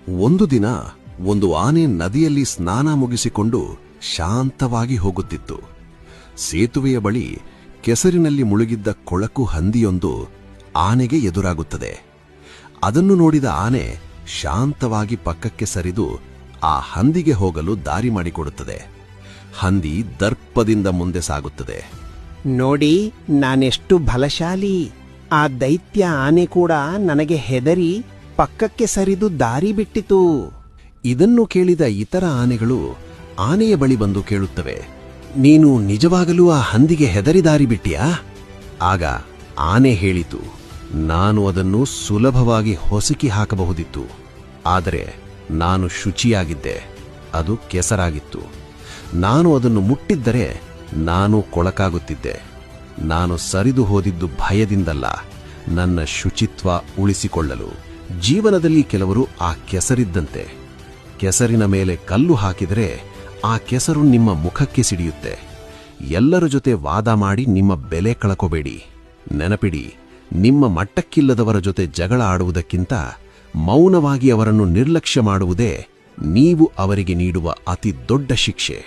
ಒಂದು ದಿನ ಒಂದು ಆನೆ ನದಿಯಲ್ಲಿ ಸ್ನಾನ ಮುಗಿಸಿಕೊಂಡು ಶಾಂತವಾಗಿ ಹೋಗುತ್ತಿತ್ತು. ಸೇತುವೆಯ ಬಳಿ ಕೆಸರಿನಲ್ಲಿ ಮುಳುಗಿದ್ದ ಕೊಳಕು ಹಂದಿಯೊಂದು ಆನೆಗೆ ಎದುರಾಗುತ್ತದೆ. ಅದನ್ನು ನೋಡಿದ ಆನೆ ಶಾಂತವಾಗಿ ಪಕ್ಕಕ್ಕೆ ಸರಿದು ಆ ಹಂದಿಗೆ ಹೋಗಲು ದಾರಿ ಮಾಡಿಕೊಡುತ್ತದೆ. ಹಂದಿ ದರ್ಪದಿಂದ ಮುಂದೆ ಸಾಗುತ್ತದೆ. ನೋಡಿ, ನಾನೆಷ್ಟು ಬಲಶಾಲಿ. ಆ ದೈತ್ಯ ಆನೆ ಕೂಡ ನನಗೆ ಹೆದರಿ ಪಕ್ಕಕ್ಕೆ ಸರಿದು ದಾರಿ ಬಿಟ್ಟಿತು. ಇದನ್ನು ಕೇಳಿದ ಇತರ ಆನೆಗಳು ಆನೆಯ ಬಳಿ ಬಂದು ಕೇಳುತ್ತವೆ, ನೀನು ನಿಜವಾಗಲೂ ಆ ಹಂದಿಗೆ ಹೆದರಿ ದಾರಿ ಬಿಟ್ಟಿಯಾ? ಆಗ ಆನೆ ಹೇಳಿತು, ನಾನು ಅದನ್ನು ಸುಲಭವಾಗಿ ಹೊಸಕಿ ಹಾಕಬಹುದಿತ್ತು. ಆದರೆ ನಾನು ಶುಚಿಯಾಗಿದ್ದೆ, ಅದು ಕೆಸರಾಗಿತ್ತು. ನಾನು ಅದನ್ನು ಮುಟ್ಟಿದ್ದರೆ ನಾನು ಕೊಳಕಾಗುತ್ತಿದ್ದೆ. ನಾನು ಸರಿದು ಹೋದಿದ್ದು ಭಯದಿಂದಲ್ಲ, ನನ್ನ ಶುಚಿತ್ವ ಉಳಿಸಿಕೊಳ್ಳಲು. ಜೀವನದಲ್ಲಿ ಕೆಲವರು ಆ ಕೆಸರಿದ್ದಂತೆ. ಕೆಸರಿನ ಮೇಲೆ ಕಲ್ಲು ಹಾಕಿದರೆ ಆ ಕೆಸರು ನಿಮ್ಮ ಮುಖಕ್ಕೆ ಸಿಡಿಯುತ್ತೆ. ಎಲ್ಲರ ಜೊತೆ ವಾದ ಮಾಡಿ ನಿಮ್ಮ ಬೆಲೆ ಕಳಕೋಬೇಡಿ. ನೆನಪಿಡಿ, ನಿಮ್ಮ ಮಟ್ಟಕ್ಕಿಲ್ಲದವರ ಜೊತೆ ಜಗಳ ಆಡುವುದಕ್ಕಿಂತ ಮೌನವಾಗಿ ಅವರನ್ನು ನಿರ್ಲಕ್ಷ್ಯ ಮಾಡುವುದೇ ನೀವು ಅವರಿಗೆ ನೀಡುವ ಅತಿ ದೊಡ್ಡ ಶಿಕ್ಷೆ.